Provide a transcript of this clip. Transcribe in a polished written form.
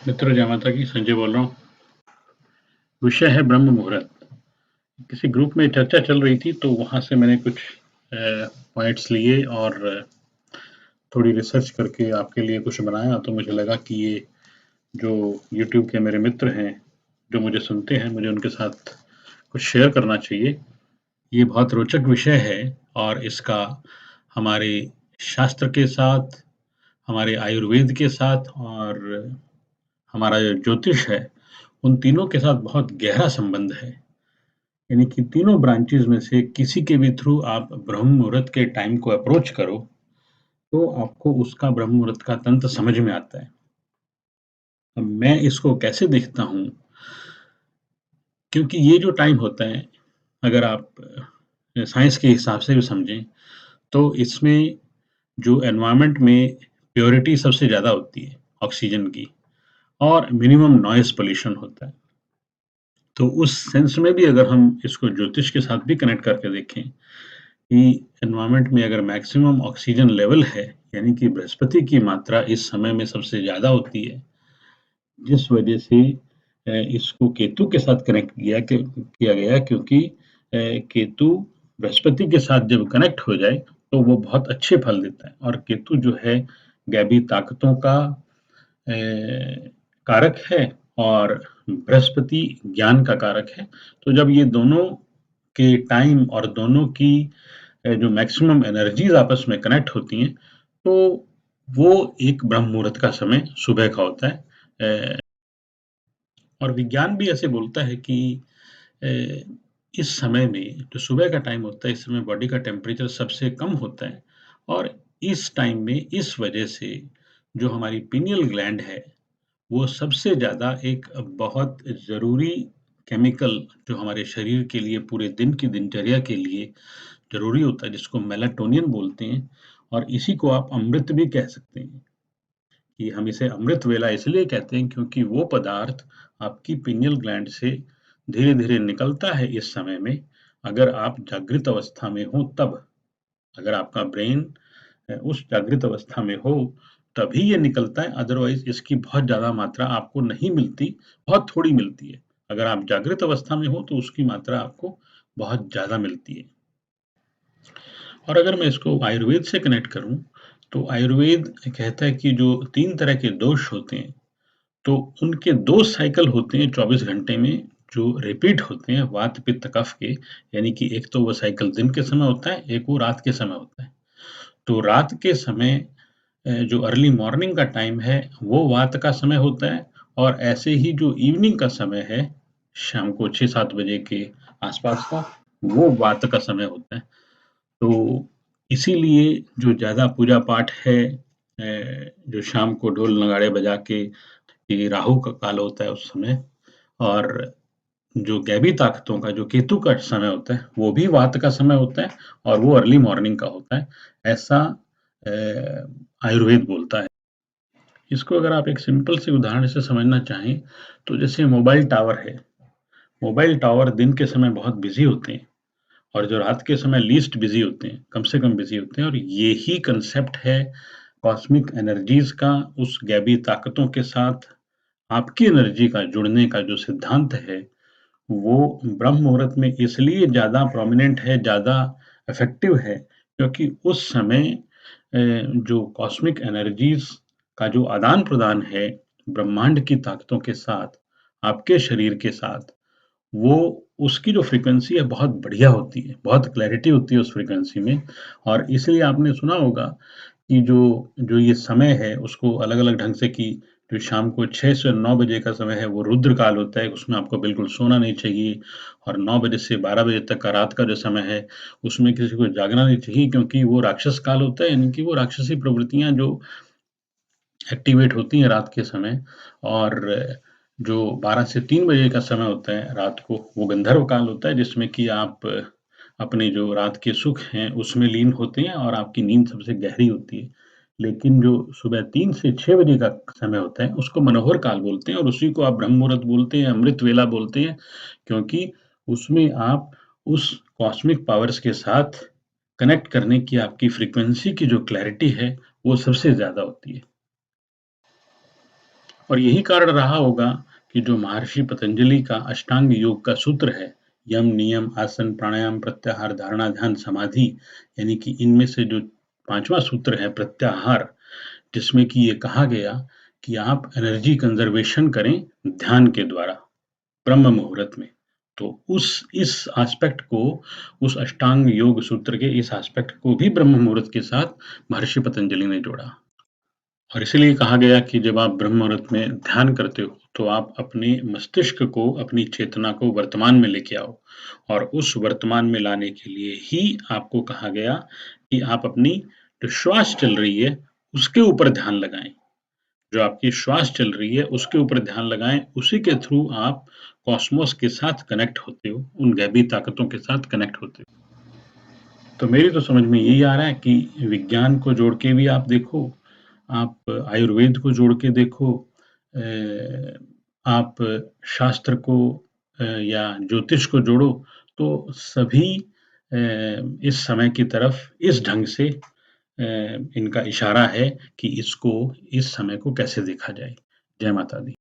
मित्र जय माता की संजय बोल रहा हूँ। विषय है ब्रह्म मुहूर्त। किसी ग्रुप में चर्चा चल रही थी तो वहाँ से मैंने कुछ पॉइंट्स लिए और थोड़ी रिसर्च करके आपके लिए कुछ बनाया तो मुझे लगा कि ये जो यूट्यूब के मेरे मित्र हैं, जो मुझे सुनते हैं, मुझे उनके साथ कुछ शेयर करना चाहिए। ये बहुत रोचक विषय है और इसका हमारे शास्त्र के साथ, हमारे आयुर्वेद के साथ और हमारा जो ज्योतिष है, उन तीनों के साथ बहुत गहरा संबंध है। यानी कि तीनों ब्रांचेज़ में से किसी के भी थ्रू आप ब्रह्म मुहूर्त के टाइम को अप्रोच करो, तो आपको उसका ब्रह्म मुहूर्त का तंत्र समझ में आता है। अब मैं इसको कैसे देखता हूँ, क्योंकि ये जो टाइम होता है, अगर आप साइंस के हिसाब से भी समझें, तो इसमें जो एनवायरनमेंट में प्योरिटी सबसे ज़्यादा होती है, ऑक्सीजन की और मिनिमम नॉइज़ पॉल्यूशन होता है। तो उस सेंस में भी अगर हम इसको ज्योतिष के साथ भी कनेक्ट करके देखें कि एनवायरनमेंट में अगर मैक्सिमम ऑक्सीजन लेवल है, यानी कि बृहस्पति की मात्रा इस समय में सबसे ज़्यादा होती है, जिस वजह से इसको केतु के साथ कनेक्ट किया गया क्योंकि केतु बृहस्पति के साथ जब कनेक्ट हो जाए, तो वो बहुत अच्छे फल देता है और केतु जो है गैबी ताकतों का कारक है और बृहस्पति ज्ञान का कारक है। तो जब ये दोनों के टाइम और दोनों की जो मैक्सिमम एनर्जीज़ आपस में कनेक्ट होती हैं, तो वो एक ब्रह्म मुहूर्त का समय सुबह का होता है। और विज्ञान भी ऐसे बोलता है कि अ, इस समय में जो सुबह का टाइम होता है, इस समय बॉडी का टेम्परेचर सबसे कम होता है और इस टाइम में इस वजह से जो हमारी पीनियल ग्लैंड है, वो सबसे ज़्यादा एक बहुत ज़रूरी केमिकल जो हमारे शरीर के लिए पूरे दिन की दिनचर्या के लिए ज़रूरी होता है, जिसको मेलाटोनिन बोलते हैं और इसी को आप अमृत भी कह सकते हैं, कि हम इसे अमृत वेला इसलिए कहते हैं क्योंकि वो पदार्थ आपकी पीनियल ग्लैंड से धीरे-धीरे निकलता है इस समय में, अगर आप जागृत अवस्था में हो तब। अगर आपका ब्रेन उस जागृत अवस्था में हो, तभी ये निकलता है, अदरवाइज़ इसकी बहुत ज़्यादा मात्रा आपको नहीं मिलती, बहुत थोड़ी मिलती है। अगर आप जागृत अवस्था में हो, तो उसकी मात्रा आपको बहुत ज़्यादा मिलती है। और अगर मैं इसको आयुर्वेद से कनेक्ट करूँ, तो आयुर्वेद कहता है कि जो 3 तरह के दोष होते हैं, तो उनके 2 साइकिल होते हैं 24 घंटे में, जो रिपीट होते हैं वात, पित्त, कफ के। यानी कि एक तो वो साइकिल दिन के समय होता है, एक वो रात के समय होता है। तो रात के समय जो अर्ली मॉर्निंग का टाइम है, वो वात का समय होता है और ऐसे ही जो इवनिंग का समय है, शाम को 6-7 बजे के आसपास का, वो वात का समय होता है। तो इसीलिए जो ज़्यादा पूजा-पाठ है जो शाम को ढोल नगाड़े बजा के ये राहु का काल होता है उस समय और जो गैबी ताकतों का जो केतु का समय होता है, वो भी वात का समय होता है और वो अर्ली मॉर्निंग का होता है, ऐसा आयुर्वेद बोलता है। इसको अगर आप एक सिंपल से उदाहरण से समझना चाहें, तो जैसे मोबाइल टावर है, मोबाइल टावर दिन के समय बहुत बिज़ी होते हैं और जो रात के समय लीस्ट बिज़ी होते हैं, कम से कम बिज़ी होते हैं और यही कांसेप्ट है कॉस्मिक एनर्जीज़ का उस गैबी ताकतों के साथ आपकी एनर्जी का जुड़ने का जो सिद्धांत है, वो ब्रह्म मुहूर्त में इसलिए ज़्यादा प्रोमिनेंट है, ज़्यादा इफ़ेक्टिव है, क्योंकि उस समय जो कॉस्मिक एनर्जीज़ का जो आदान-प्रदान है, ब्रह्मांड की ताकतों के साथ, आपके शरीर के साथ, वो उसकी जो फ्रीक्वेंसी है बहुत बढ़िया होती है, बहुत क्लैरिटी होती है उस फ्रीक्वेंसी में और इसलिए आपने सुना होगा कि जो जो ये समय है उसको अलग-अलग ढंग से कि जो शाम को 6 से 9 बजे का समय है वो रुद्र काल होता है, उसमें आपको बिल्कुल सोना नहीं चाहिए और 9 बजे से 12 बजे तक का रात का जो समय है, उसमें किसी को जागना नहीं चाहिए क्योंकि वो राक्षस काल होता है, यानी कि वो राक्षसी प्रवृत्तियाँ जो एक्टिवेट होती हैं रात के समय और जो 12 से 3 बजे का समय होता है रात को, वो गंधर्व काल होता है जिसमें कि आप अपने जो रात के सुख हैं, उसमें लीन होते हैं और आपकी नींद सबसे गहरी होती है। लेकिन जो सुबह 3 से 6 बजे का समय होता है, उसको मनोहर काल बोलते हैं और उसी को आप ब्रह्म मुहूर्त बोलते हैं, अमृत वेला बोलते हैं, क्योंकि उसमें आप उस कॉस्मिक पावर्स के साथ कनेक्ट करने की आपकी फ्रीक्वेंसी की जो क्लैरिटी है, वो सबसे ज़्यादा होती है। और यही कारण रहा होगा कि जो महर्षि पतंजलि का अष्टांग योग का सूत्र है, यम, नियम, आसन, प्राणायाम, प्रत्याहार, धारणा, ध्यान, समाधि, यानी कि इनमें से जो 5वां सूत्र है प्रत्याहार, जिसमें कि ये कहा गया कि आप एनर्जी कंज़र्वेशन करें ध्यान के द्वारा, ब्रह्म मुहूर्त में। तो उस इस एस्पेक्ट को, उस अष्टांग योग सूत्र के इस एस्पेक्ट को भी ब्रह्म मुहूर्त के साथ महर्षि पतंजलि ने जोड़ा। और इसीलिए कहा गया कि जब आप ब्रह्म मुहूर्त में ध्यान करते हो, तो आप अपने मस्तिष्क को, अपनी चेतना को वर्तमान में लेके आओ और उस वर्तमान में लाने के लिए ही आपको कहा गया कि आप अपनी जो श्वास चल रही है, उसके ऊपर ध्यान लगाएँ। जो आपकी श्वास चल रही है, उसके ऊपर ध्यान लगाएँ, उसी के थ्रू आप कॉस्मोस के साथ कनेक्ट होते हो, उन गैबी ताकतों के साथ कनेक्ट होते हो। तो मेरी तो समझ में यही आ रहा है कि विज्ञान को जोड़ के भी आप देखो, आप आयुर्वेद को जोड़ के देखो, आप शास्त्र को या ज्योतिष को जोड़ो, तो सभी इस समय की तरफ इस ढंग से इनका इशारा है कि इसको, इस समय को कैसे देखा जाए। जय माता दी।